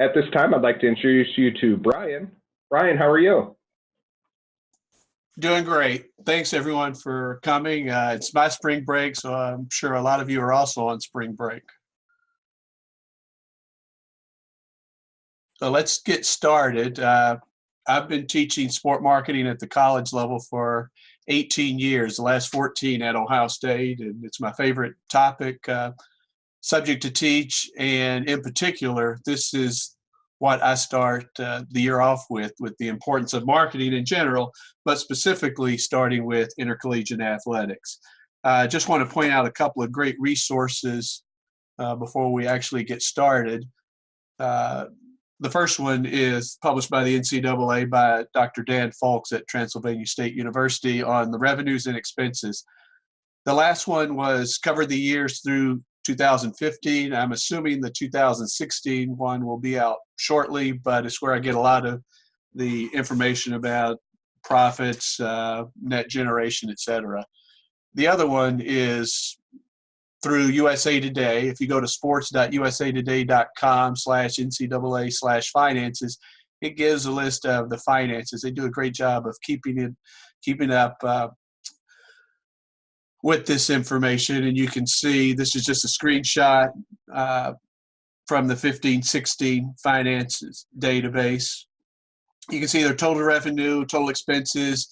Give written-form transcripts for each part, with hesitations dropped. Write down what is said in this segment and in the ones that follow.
At this time, I'd like to introduce you to Brian. Brian, how are you? Doing great. Thanks everyone for coming. It's my spring break, so I'm sure a lot of you are also on spring break. So let's get started. I've been teaching sport marketing at the college level for 18 years, the last 14 at Ohio State, and it's my favorite topic, subject to teach, and in particular, this is what I start the year off with the importance of marketing in general, but specifically starting with intercollegiate athletics. I just want to point out a couple of great resources before we actually get started. The first one is published by the NCAA by Dr. Dan Fulks at Transylvania State University on the revenues and expenses. The last one covered the years through 2015. I'm assuming the 2016 one will be out shortly, but it's where I get a lot of the information about profits, net generation, etc. The other one is through USA Today. If you go to sports.usatoday.com/NCAA/finances, it gives a list of the finances. They do a great job of keeping up with this information, and you can see this is just a screenshot from the 15-16 finances database. You can see their total revenue, total expenses,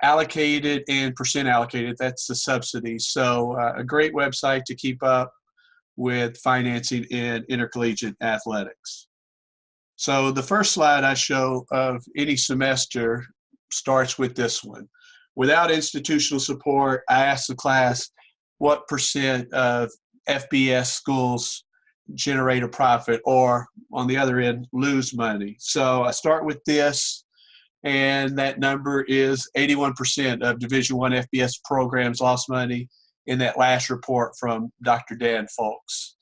allocated, and percent allocated. That's the subsidies. So a great website to keep up with financing in intercollegiate athletics. So the first slide I show of any semester starts with this one. Without institutional support, I asked the class what percent of FBS schools generate a profit, or on the other end, lose money. So I start with this, and that number is 81% of Division I FBS programs lost money in that last report from Dr. Dan Fulks,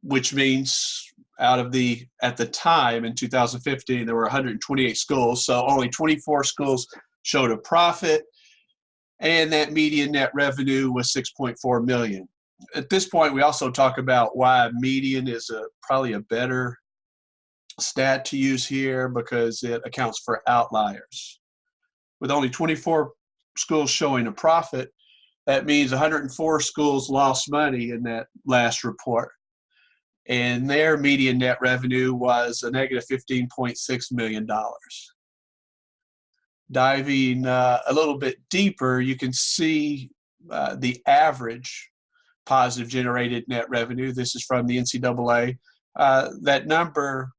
which means at the time in 2015, there were 128 schools, so only 24 schools showed a profit, and that median net revenue was $6.4 million. At this point, we also talk about why median is probably a better stat to use here, because it accounts for outliers. With only 24 schools showing a profit, that means 104 schools lost money in that last report, and their median net revenue was a negative $15.6 million. Diving a little bit deeper, you can see the average positive generated net revenue. This is from the NCAA. That number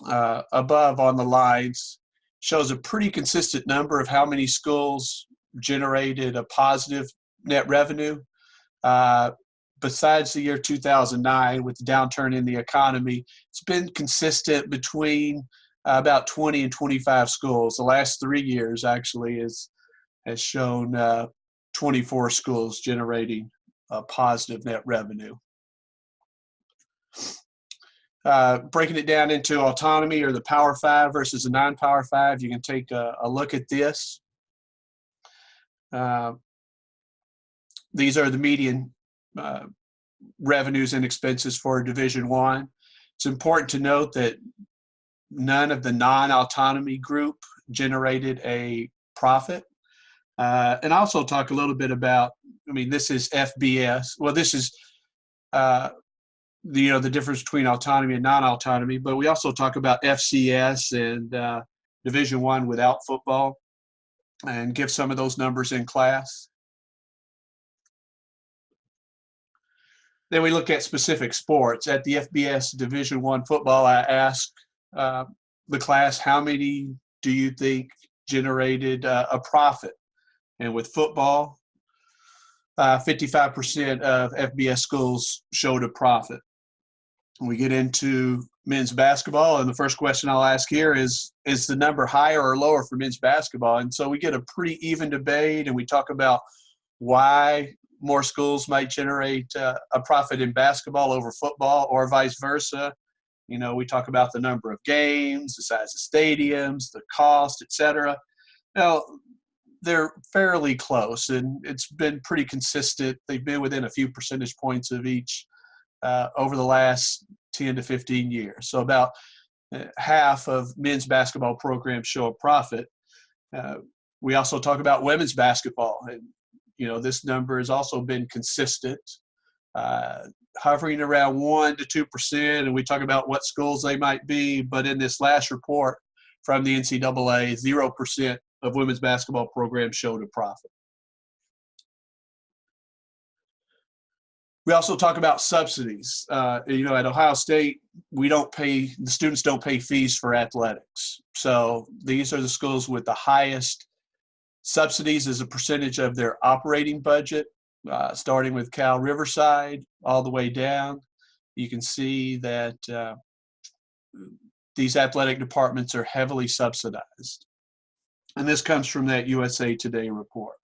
above on the lines shows a pretty consistent number of how many schools generated a positive net revenue. Besides the year 2009, with the downturn in the economy, it's been consistent between about 20 and 25 schools. The last 3 years actually has shown 24 schools generating a positive net revenue. Breaking it down into autonomy, or the Power 5 versus the non-Power 5, you can take a look at this. These are the median revenues and expenses for Division I. It's important to note that none of the non-autonomy group generated a profit. And also talk a little bit about, this is FBS. Well, this is the difference between autonomy and non-autonomy, but we also talk about FCS and Division I without football, and give some of those numbers in class. Then we look at specific sports. At the FBS Division I football, I asked the class, how many do you think generated a profit? And with football, 55% of FBS schools showed a profit. We get into men's basketball, and the first question I'll ask here is the number higher or lower for men's basketball? And so we get a pretty even debate, and we talk about why more schools might generate a profit in basketball over football, or vice versa. We talk about the number of games, the size of stadiums, the cost, etc. Now, they're fairly close, and it's been pretty consistent. They've been within a few percentage points of each over the last 10 to 15 years. So about half of men's basketball programs show a profit. We also talk about women's basketball, and this number has also been consistent, hovering around 1% to 2%, and we talk about what schools they might be. But in this last report from the NCAA, 0% of women's basketball programs showed a profit. We also talk about subsidies. At Ohio State, the students don't pay fees for athletics. So these are the schools with the highest subsidies as a percentage of their operating budget, starting with Cal Riverside all the way down. You can see that these athletic departments are heavily subsidized. And this comes from that USA Today report.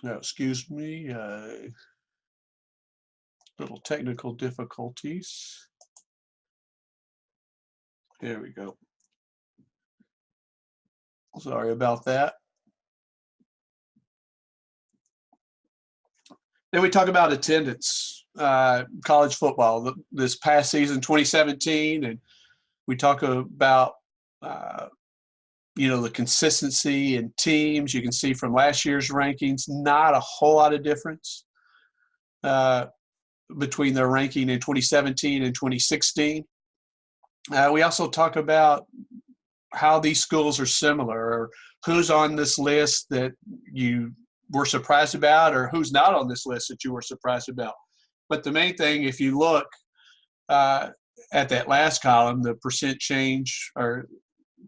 Excuse me, little technical difficulties. There we go. Sorry about that. Then we talk about attendance, college football, this past season, 2017, and we talk about the consistency in teams. You can see from last year's rankings, not a whole lot of difference between their ranking in 2017 and 2016. We also talk about how these schools are similar, or who's on this list that you were surprised about, or who's not on this list that you were surprised about. But the main thing, if you look at that last column, the percent change, or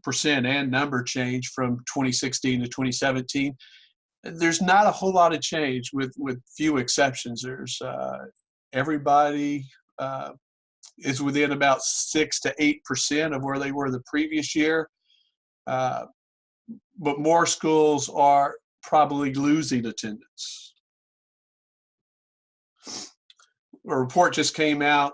percent and number change from 2016 to 2017, there's not a whole lot of change, with few exceptions. There's everybody is within about 6 to 8% of where they were the previous year, but more schools are probably losing attendance. A report just came out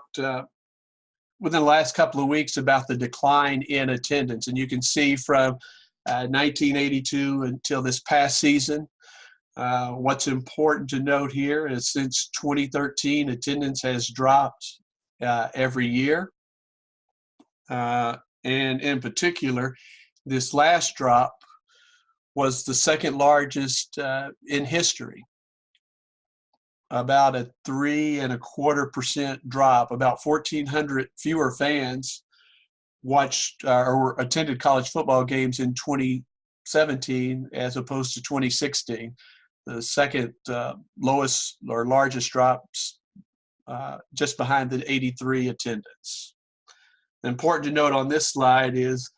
within the last couple of weeks about the decline in attendance. And you can see from 1982 until this past season, what's important to note here is since 2013, attendance has dropped every year. And in particular, this last drop was the second largest in history. About a 3.25% drop. About 1,400 fewer fans watched or attended college football games in 2017 as opposed to 2016. The second lowest or largest drops, just behind the 83 attendance. Important to note on this slide is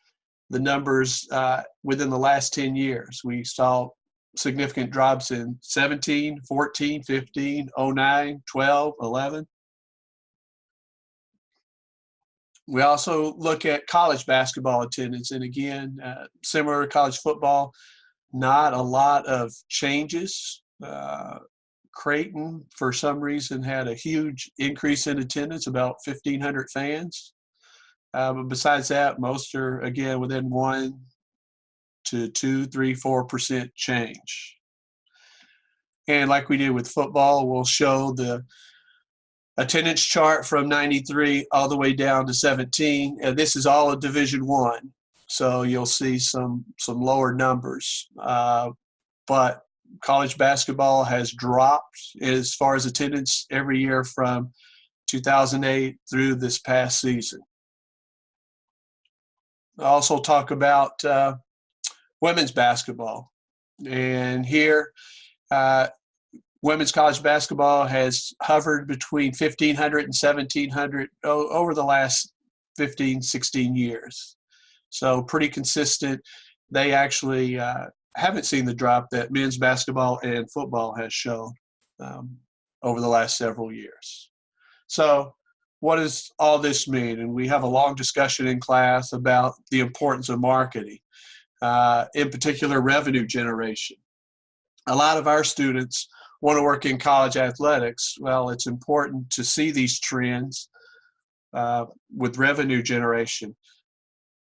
the numbers within the last 10 years. We saw significant drops in 17, 14, 15, 09, 12, 11. We also look at college basketball attendance. And again, similar to college football, not a lot of changes. Creighton, for some reason, had a huge increase in attendance, about 1,500 fans. But besides that, most are, again, within 1 to 2, 3, 4% change. And like we did with football, we'll show the attendance chart from 93 all the way down to 17. And this is all of Division I. So you'll see some lower numbers. But college basketball has dropped as far as attendance every year from 2008 through this past season. I also talk about women's basketball. And here, women's college basketball has hovered between 1,500 and 1,700 over the last 15, 16 years. So pretty consistent. They actually haven't seen the drop that men's basketball and football has shown over the last several years. So what does all this mean? And we have a long discussion in class about the importance of marketing, in particular revenue generation. A lot of our students want to work in college athletics. Well, it's important to see these trends with revenue generation.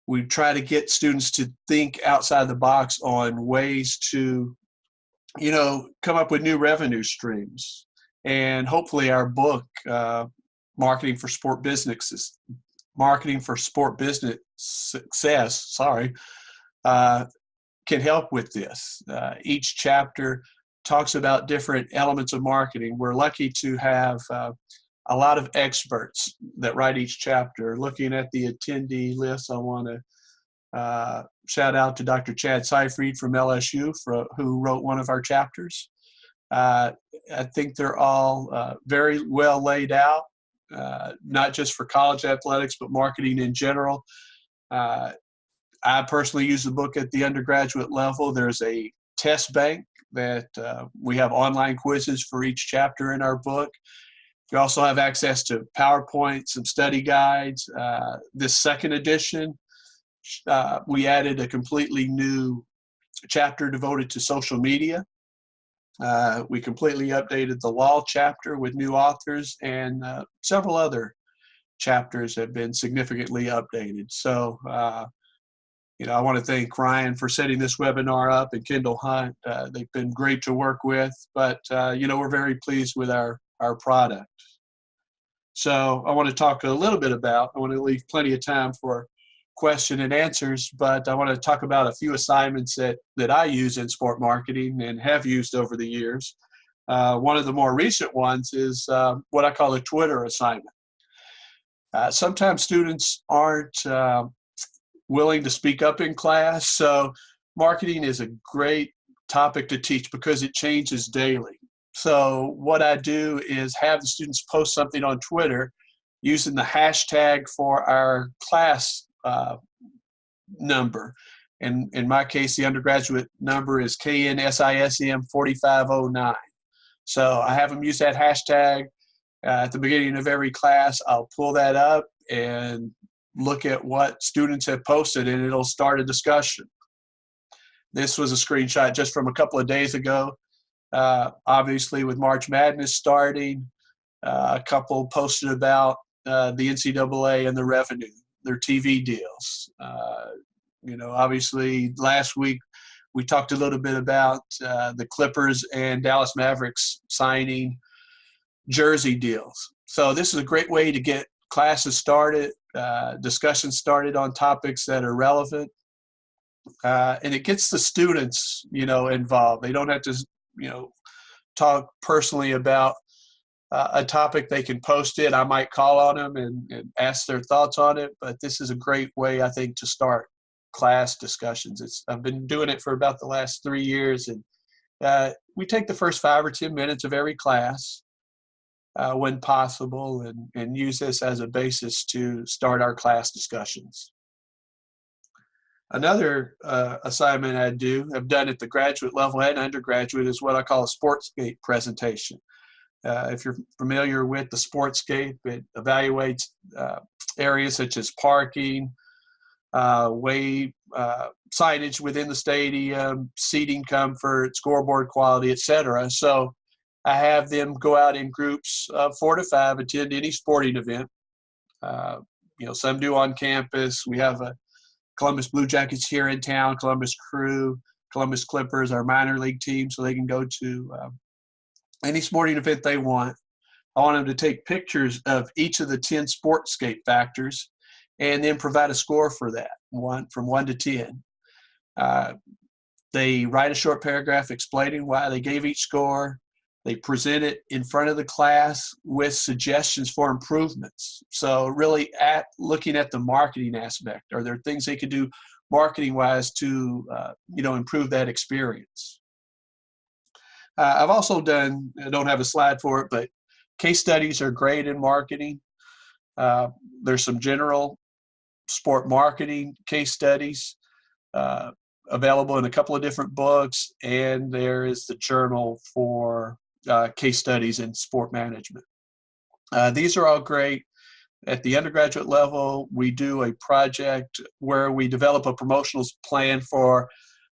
We try to get students to think outside the box on ways to come up with new revenue streams. And hopefully our book, Marketing for Sport Business Success, can help with this. Each chapter talks about different elements of marketing. We're lucky to have a lot of experts that write each chapter. Looking at the attendee list, I want to shout out to Dr. Chad Seyfried from LSU, who wrote one of our chapters. I think they're all very well laid out, not just for college athletics, but marketing in general. I personally use the book at the undergraduate level. There's a test bank that we have online quizzes for each chapter in our book. You also have access to PowerPoint, some study guides. This second edition, we added a completely new chapter devoted to social media. We completely updated the law chapter with new authors, and several other chapters have been significantly updated. So, I want to thank Ryan for setting this webinar up, and Kendall Hunt. They've been great to work with, but, we're very pleased with our product. So I want to talk a little bit I want to leave plenty of time for question and answers, but I want to talk about a few assignments that I use in sport marketing and have used over the years. One of the more recent ones is what I call a Twitter assignment. Sometimes students aren't willing to speak up in class, so marketing is a great topic to teach because it changes daily. So what I do is have the students post something on Twitter using the hashtag for our class number. And in my case, the undergraduate number is KNSISM 4509. So I have them use that hashtag at the beginning of every class. I'll pull that up and look at what students have posted, and it'll start a discussion. This was a screenshot just from a couple of days ago. Obviously, with March Madness starting, a couple posted about the NCAA and the revenue, their TV deals. Obviously, last week we talked a little bit about the Clippers and Dallas Mavericks signing jersey deals. So this is a great way to get classes started, discussions started on topics that are relevant, and it gets the students, involved. They don't have to, talk personally about a topic. They can post it. I might call on them and ask their thoughts on it, but this is a great way, I think, to start class discussions. I've been doing it for about the last 3 years, and we take the first 5 or 10 minutes of every class when possible and use this as a basis to start our class discussions. Another assignment I've done at the graduate level and undergraduate, is what I call a Sportscape presentation. If you're familiar with the Sportscape, it evaluates areas such as parking, signage within the stadium, seating comfort, scoreboard quality, etc. So I have them go out in groups of 4 to 5, attend any sporting event. Some do on campus. We have a Columbus Blue Jackets here in town, Columbus Crew, Columbus Clippers, our minor league team, so they can go to any sporting event they want. I want them to take pictures of each of the 10 Sportscape factors and then provide a score for that, from 1 to 10. They write a short paragraph explaining why they gave each score. They present it in front of the class with suggestions for improvements. So really looking at the marketing aspect. Are there things they could do marketing-wise to improve that experience? I've also done, I don't have a slide for it, but case studies are great in marketing. There's some general sport marketing case studies available in a couple of different books, and there is the journal for case studies in sport management. These are all great. At the undergraduate level, we do a project where we develop a promotional plan for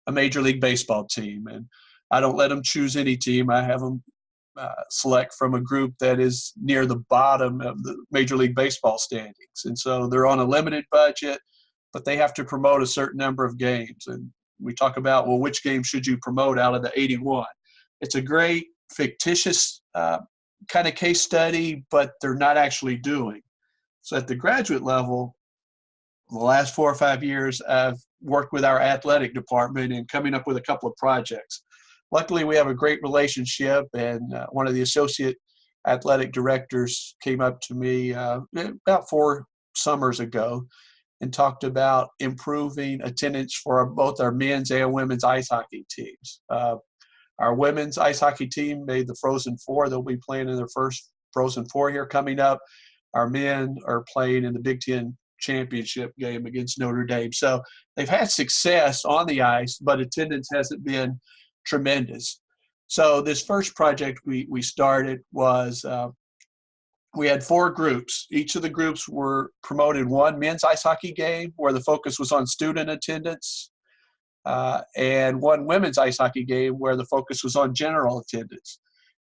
a Major League Baseball team. And I don't let them choose any team. I have them select from a group that is near the bottom of the Major League Baseball standings. And so they're on a limited budget, but they have to promote a certain number of games. And we talk about, well, which game should you promote out of the 81? It's a great fictitious kind of case study, but they're not actually doing. So at the graduate level, the last 4 or 5 years, I've worked with our athletic department and coming up with a couple of projects. Luckily, we have a great relationship, and one of the associate athletic directors came up to me about 4 summers ago and talked about improving attendance for both our men's and women's ice hockey teams. Our women's ice hockey team made the Frozen Four. They'll be playing in their first Frozen Four here coming up. Our men are playing in the Big Ten championship game against Notre Dame. So they've had success on the ice, but attendance hasn't been tremendous. So this first project we started was we had 4 groups. Each of the groups were promoted one men's ice hockey game where the focus was on student attendance, and one women's ice hockey game where the focus was on general attendance.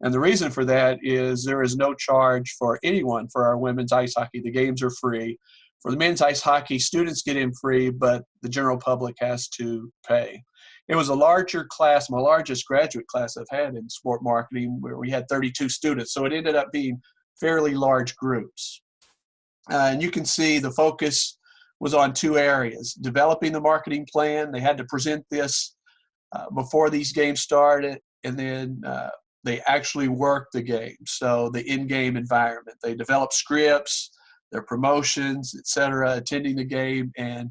And the reason for that is there is no charge for anyone for our women's ice hockey. The games are free. For the men's ice hockey, students get in free, but the general public has to pay. It was a larger class, my largest graduate class I've had in sport marketing, where we had 32 students. So it ended up being fairly large groups. And you can see the focus was on 2 areas. Developing the marketing plan. They had to present this before these games started, and then they actually worked the game. So the in-game environment. They developed scripts, their promotions, etc., attending the game and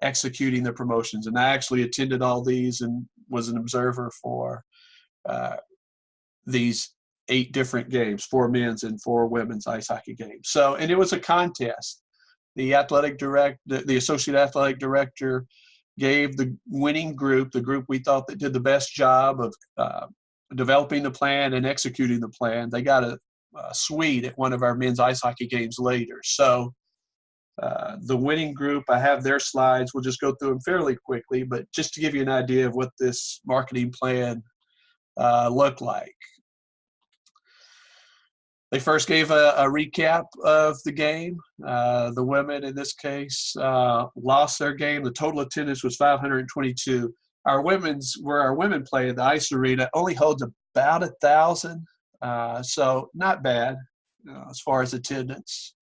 executing the promotions. And I actually attended all these and was an observer for these 8 different games, 4 men's and 4 women's ice hockey games. So, and it was a contest. The associate athletic director gave the winning group, the group we thought that did the best job of developing the plan and executing the plan, they got a suite at one of our men's ice hockey games later. So the winning group, I have their slides. We'll just go through them fairly quickly, but just to give you an idea of what this marketing plan looked like. They first gave a recap of the game. The women, in this case, lost their game. The total attendance was 522. Where our women play, the ice arena only holds about 1,000, so not bad as far as attendance.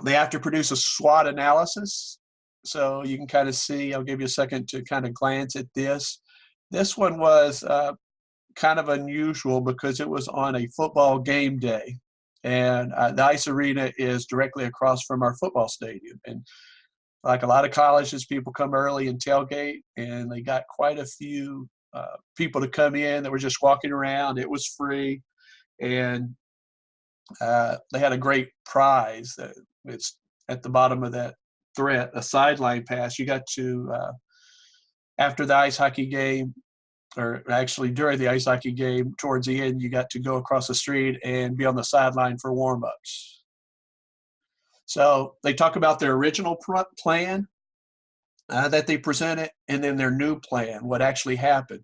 They have to produce a SWOT analysis, so you can kind of see. I'll give you a second to kind of glance at this. This one was kind of unusual because it was on a football game day, and the ice arena is directly across from our football stadium. And like a lot of colleges, people come early and tailgate, and they got quite a few people to come in that were just walking around. It was free, and they had a great prize. It's at the bottom of that thread, a sideline pass. You got to, after the ice hockey game, or actually during the ice hockey game, towards the end, you got to go across the street and be on the sideline for warm-ups. So they talk about their original plan that they presented, and then their new plan, what actually happened.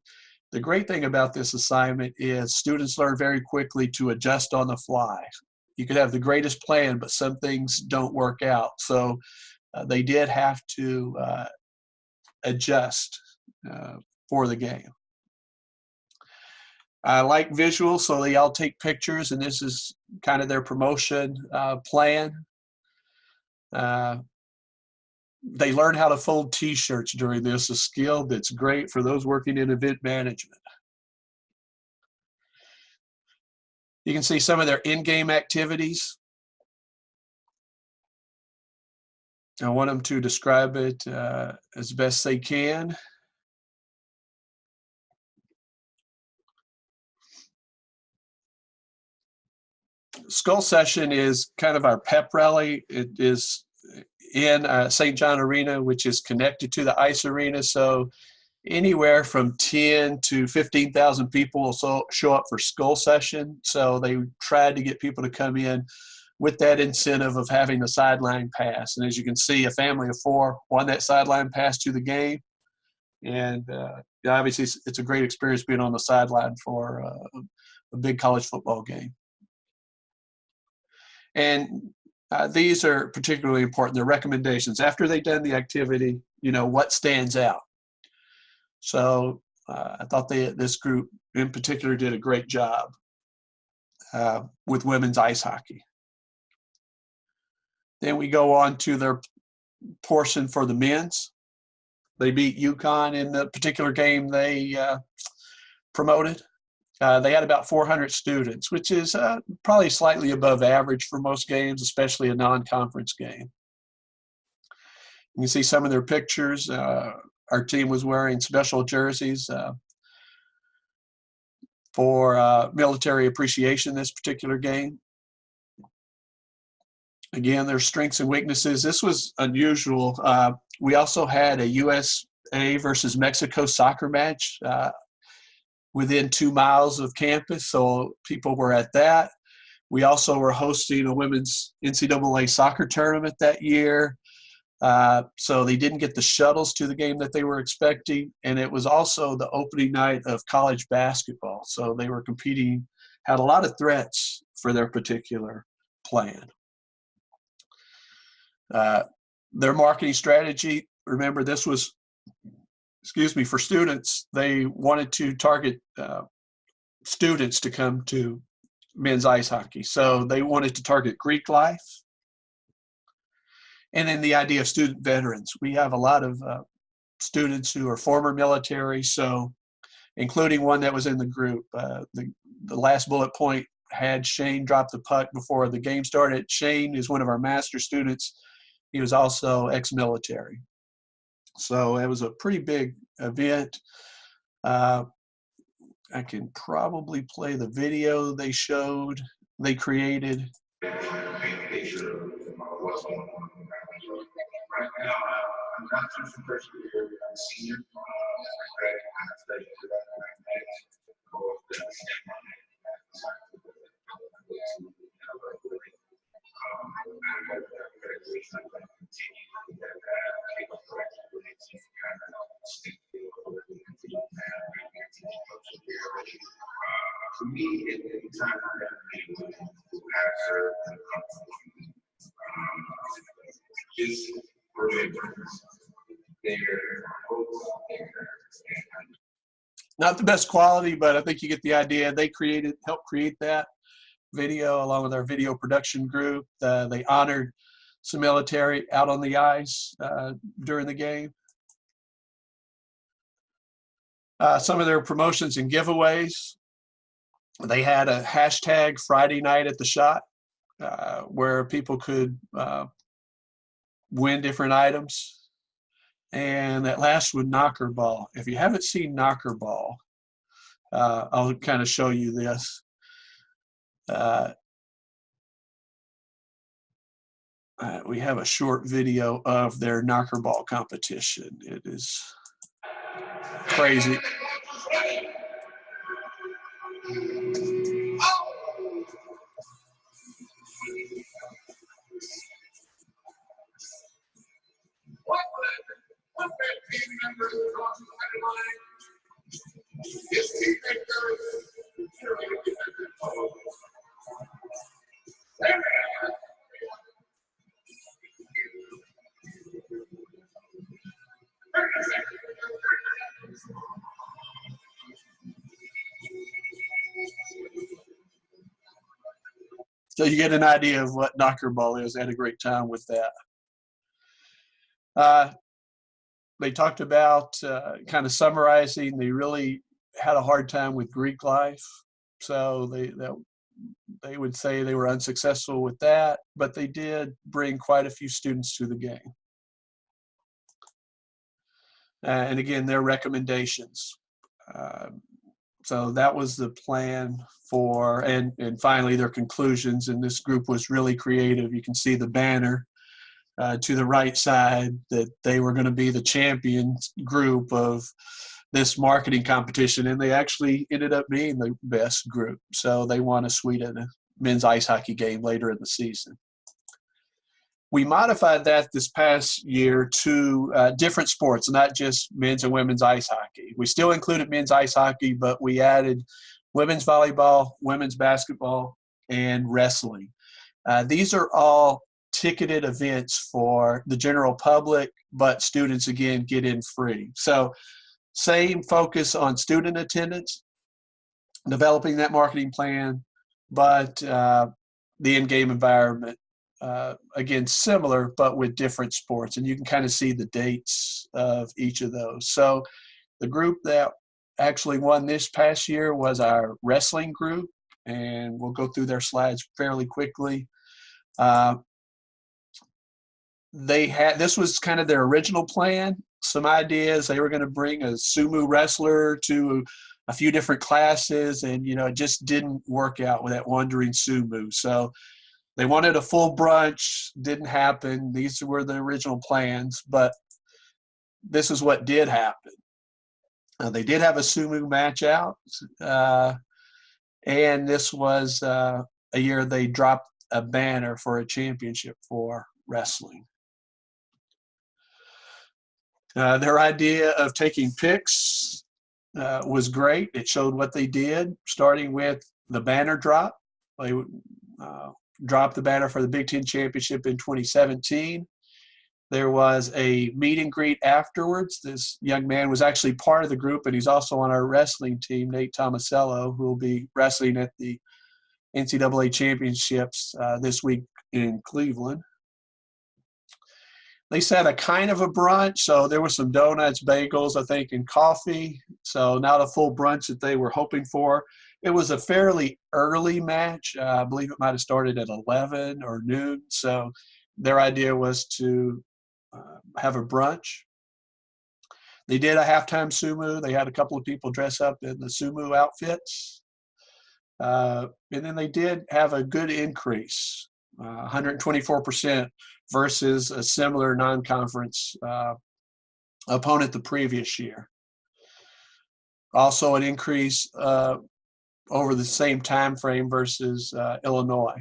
The great thing about this assignment is students learn very quickly to adjust on the fly. You could have the greatest plan, but some things don't work out. So they did have to adjust for the game. I like visuals, so they all take pictures, and this is kind of their promotion plan. They learn how to fold T-shirts during this, a skill that's great for those working in event management. You can see some of their in-game activities. I want them to describe it as best they can. Skull Session is kind of our pep rally. It is in St. John Arena, which is connected to the ice arena. So anywhere from 10 to 15,000 people will show up for Skull Session. So they tried to get people to come in with that incentive of having the sideline pass. And as you can see, a family of 4 won that sideline pass to the game. And obviously it's a great experience being on the sideline for a big college football game. And these are particularly important. They're recommendations. After they've done the activity, what stands out. So I thought this group in particular did a great job with women's ice hockey. Then we go on to their portion for the men's. They beat UConn in the particular game they promoted. They had about 400 students, which is probably slightly above average for most games, especially a non-conference game. You can see some of their pictures. Our team was wearing special jerseys for military appreciation this particular game. Again, their strengths and weaknesses. This was unusual. We also had a USA versus Mexico soccer match within 2 miles of campus, so people were at that. We also were hosting a women's NCAA soccer tournament that year, so they didn't get the shuttles to the game that they were expecting, and it was also the opening night of college basketball, so they were competing, had a lot of threats for their particular plan. Their marketing strategy, remember this was, for students, they wanted to target students to come to men's ice hockey. So they wanted to target Greek life. And then the idea of student veterans. We have a lot of students who are former military, so including one that was in the group. The last bullet point had Shane drop the puck before the game started. Shane is one of our master students. He was also ex-military. So it was a pretty big event. I can probably play the video they created. Right now, I'm not just a freshman year, I'm a senior. I'm studying for me, it's time to just not the best quality, but I think you get the idea. They helped create that video along with our video production group. They honored some military out on the ice during the game. Some of their promotions and giveaways. They had a hashtag Friday night at the shot where people could win different items. And that last one, knocker ball. If you haven't seen knocker ball, I'll kind of show you this. We have a short video of their knocker ball competition. It is crazy. So you get an idea of what knocker ball is. I had a great time with that. They talked about kind of summarizing. They really had a hard time with Greek life. So they would say they were unsuccessful with that, but they did bring quite a few students to the game. And again, their recommendations. So that was the plan for, and finally their conclusions. And this group was really creative. You can see the banner to the right side that they were going to be the champions group of this marketing competition. And they actually ended up being the best group. So they won a suite at a men's ice hockey game later in the season. We modified that this past year to different sports, not just men's and women's ice hockey. We still included men's ice hockey, but we added women's volleyball, women's basketball, and wrestling. These are all ticketed events for the general public, but students, again, get in free. So same focus on student attendance, developing that marketing plan, but the in-game environment, again, similar, but with different sports. And you can kind of see the dates of each of those. So the group that actually won this past year was our wrestling group, and we'll go through their slides fairly quickly. This was kind of their original plan, some ideas. They were going to bring a sumo wrestler to a few different classes, and, it just didn't work out with that wandering sumo. So they wanted a full brunch, didn't happen. These were the original plans, but this is what did happen. They did have a sumo match out, and this was a year they dropped a banner for a championship for wrestling. Their idea of taking pics was great. It showed what they did, starting with the banner drop. They dropped the banner for the Big Ten Championship in 2017. There was a meet and greet afterwards. This young man was actually part of the group, and he's also on our wrestling team, Nate Tomasello, who will be wrestling at the NCAA Championships this week in Cleveland. They set a kind of a brunch, so there were some donuts, bagels, I think, and coffee. So not a full brunch that they were hoping for. It was a fairly early match. I believe it might have started at 11 or noon. So their idea was to have a brunch. They did a halftime sumo. They had a couple of people dress up in the sumo outfits. And then they did have a good increase, 124% versus a similar non-conference opponent the previous year. Also an increase over the same time frame versus Illinois.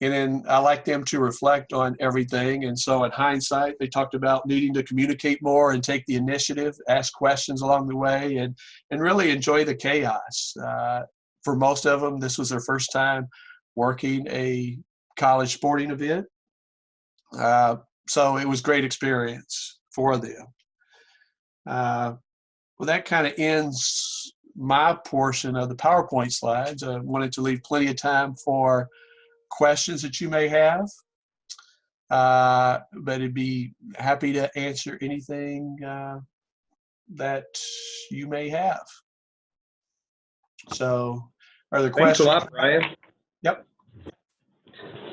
And then I like them to reflect on everything. And so in hindsight, they talked about needing to communicate more and take the initiative, ask questions along the way, and really enjoy the chaos. For most of them, this was their first time working a college sporting event. So it was a great experience for them. Well, that kind of ends my portion of the PowerPoint slides. I wanted to leave plenty of time for questions that you may have, but I'd be happy to answer anything that you may have. So, are there questions? Thanks a lot, Brian. Yep.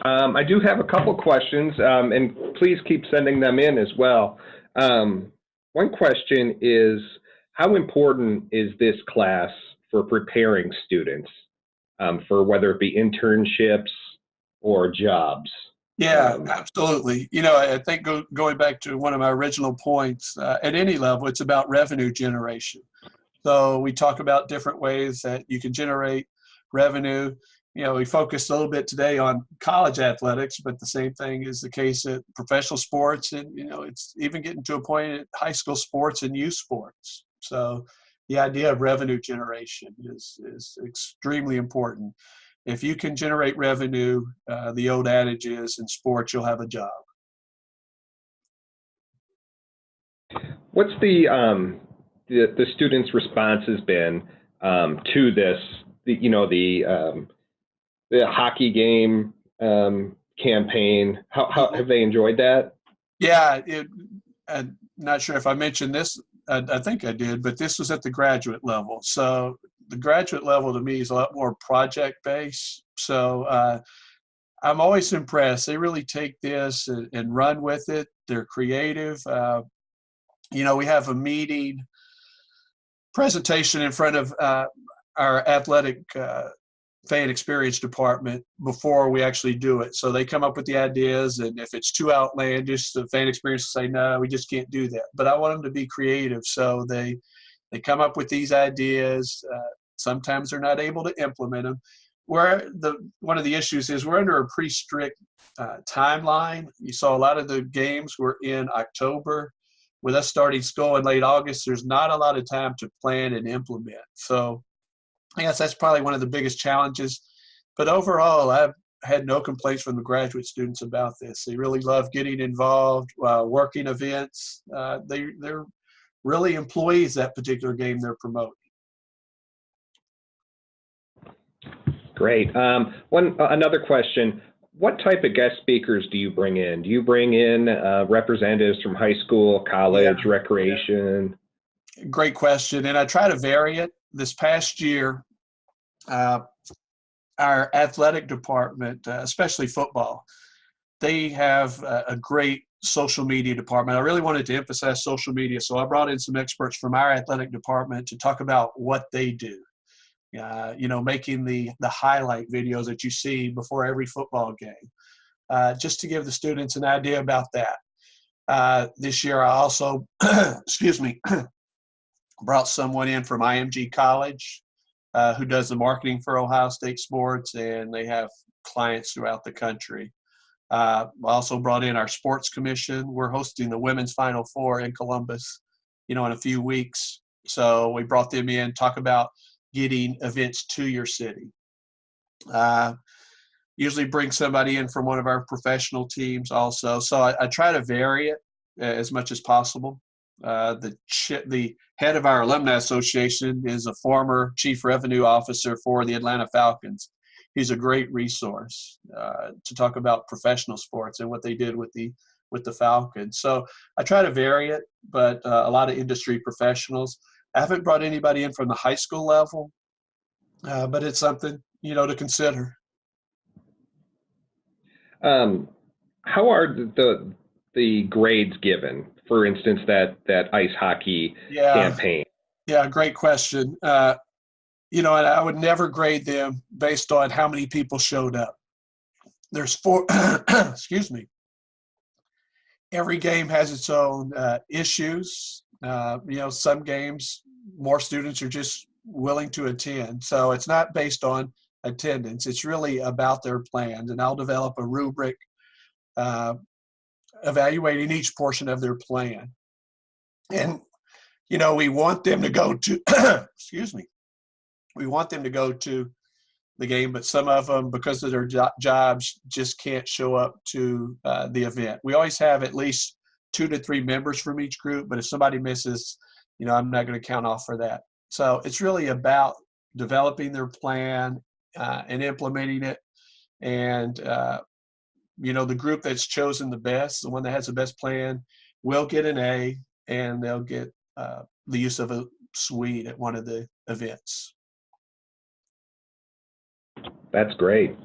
I do have a couple questions, and please keep sending them in as well. One question is, how important is this class for preparing students for whether it be internships or jobs? Yeah, absolutely. I think going back to one of my original points, at any level, it's about revenue generation. So we talk about different ways that you can generate revenue. We focused a little bit today on college athletics, but the same thing is the case at professional sports, and it's even getting to a point at high school sports and youth sports. So the idea of revenue generation is extremely important. If you can generate revenue, the old adage is, in sports, you'll have a job. What's the students' response has been to this? The hockey game campaign. How have they enjoyed that? Yeah, I'm not sure if I mentioned this. I think I did, but this was at the graduate level. So the graduate level to me is a lot more project-based. So I'm always impressed. They really take this and run with it. They're creative. We have a meeting presentation in front of our athletic fan experience department before we actually do it. So they come up with the ideas, and if it's too outlandish, the fan experience will say, no, we just can't do that. But I want them to be creative. So they come up with these ideas. Sometimes they're not able to implement them. One of the issues is we're under a pretty strict timeline. You saw a lot of the games were in October. With us starting school in late August, there's not a lot of time to plan and implement. So I guess that's probably one of the biggest challenges. But overall, I've had no complaints from the graduate students about this. They really love getting involved, working events. They're really employees that particular game they're promoting. Great. Another question. What type of guest speakers do you bring in? Do you bring in representatives from high school, college, recreation? Great question. And I try to vary it. This past year, our athletic department, especially football, they have a great social media department. I really wanted to emphasize social media, so I brought in some experts from our athletic department to talk about what they do. Making the highlight videos that you see before every football game, just to give the students an idea about that. This year, I also, excuse me, brought someone in from IMG College who does the marketing for Ohio State sports, and they have clients throughout the country. I also brought in our sports commission. We're hosting the women's Final Four in Columbus, in a few weeks. So we brought them in, talk about getting events to your city. Usually bring somebody in from one of our professional teams also. So I try to vary it as much as possible. The head of our alumni association is a former chief revenue officer for the Atlanta Falcons. He's a great resource to talk about professional sports and what they did with the Falcons. So I try to vary it, but a lot of industry professionals. I haven't brought anybody in from the high school level, but it's something, to consider. How are the grades given? For instance, that ice hockey campaign. Yeah, great question. And I would never grade them based on how many people showed up. There's 4, excuse me. Every game has its own issues. Some games, more students are just willing to attend. So it's not based on attendance. It's really about their plans. And I'll develop a rubric evaluating each portion of their plan. And, we want them to go to, excuse me. We want them to go to the game, but some of them, because of their jobs, just can't show up to the event. We always have at least 2 to 3 members from each group, but if somebody misses, I'm not going to count off for that. So it's really about developing their plan and implementing it. And, the group that's chosen the best, the one that has the best plan, will get an A, and they'll get the use of a suite at one of the events. That's great.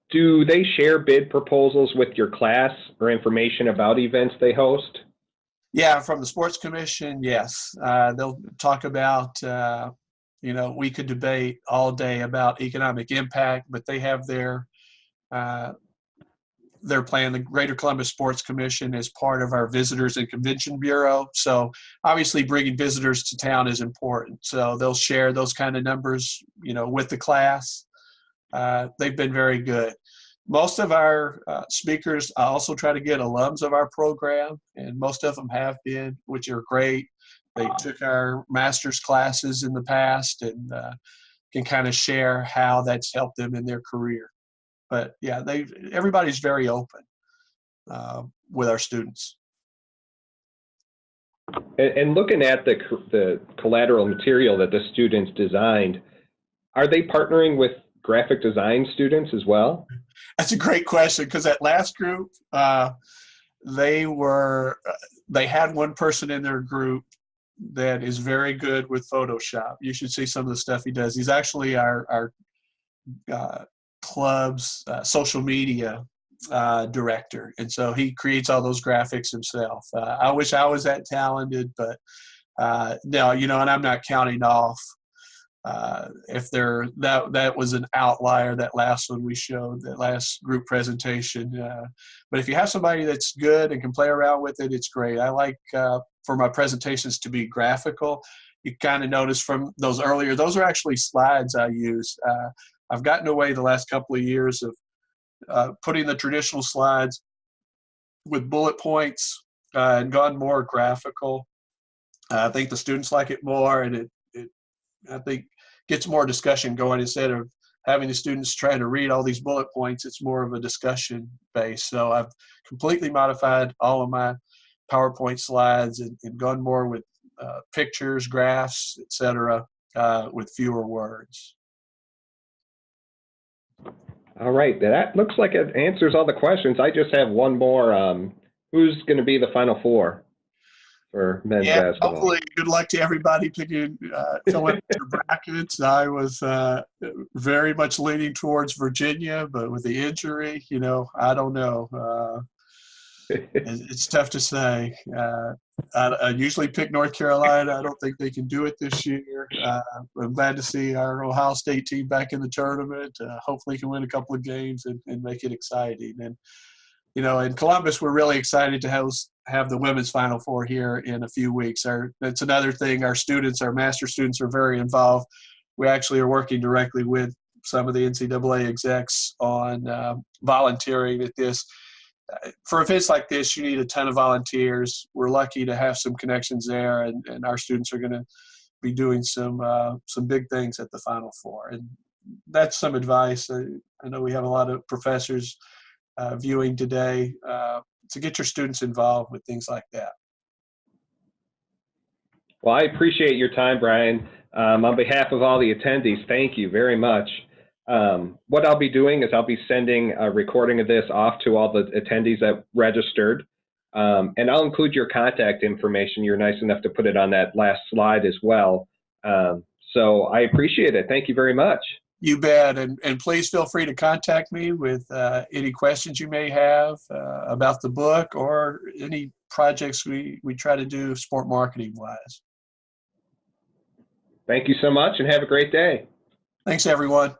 Do they share bid proposals with your class or information about events they host? Yeah, from the sports commission, yes. They'll talk about, we could debate all day about economic impact, but they have their plan. The Greater Columbus Sports Commission is part of our Visitors and Convention Bureau. So obviously bringing visitors to town is important. So they'll share those kind of numbers, with the class. They've been very good. Most of our speakers, I also try to get alums of our program, and most of them have been, which are great. They took our master's classes in the past and can kind of share how that's helped them in their career. But yeah, everybody's very open with our students. And looking at the collateral material that the students designed, are they partnering with graphic design students as well? That's a great question, because that last group, they had one person in their group that is very good with Photoshop. You should see some of the stuff he does. He's actually our club's social media director, and so he creates all those graphics himself. I wish I was that talented, but no, and I'm not counting off if that was an outlier, that last one we showed, that last group presentation. But if you have somebody that's good and can play around with it, it's great. I like for my presentations to be graphical. You kind of notice from those earlier, those are actually slides I use. I've gotten away the last couple of years of putting the traditional slides with bullet points and gone more graphical. I think the students like it more, and it I think gets more discussion going. Instead of having the students trying to read all these bullet points, it's more of a discussion base. So I've completely modified all of my PowerPoint slides and gone more with pictures, graphs, etc., with fewer words. All right, that looks like it answers all the questions. I just have one more. Who's going to be the Final Four for men's Yeah, basketball? hopefully, good luck to everybody picking, filling out their brackets. I was very much leaning towards Virginia, but with the injury, I don't know. It's tough to say. I usually pick North Carolina. I don't think they can do it this year. I'm glad to see our Ohio State team back in the tournament. Hopefully, can win a couple of games and make it exciting. And in Columbus, we're really excited to have the women's Final Four here in a few weeks. That's another thing. Our students, our master students, are very involved. We actually are working directly with some of the NCAA execs on volunteering at this. For events like this, you need a ton of volunteers. We're lucky to have some connections there, and our students are going to be doing some big things at the Final Four. And that's some advice. I know we have a lot of professors viewing today to get your students involved with things like that. Well, I appreciate your time, Brian. On behalf of all the attendees, thank you very much. What I'll be doing is I'll be sending a recording of this off to all the attendees that registered, and I'll include your contact information. You're nice enough to put it on that last slide as well. So I appreciate it. Thank you very much. You bet. And please feel free to contact me with any questions you may have about the book or any projects we try to do sport marketing wise. Thank you so much and have a great day. Thanks, everyone.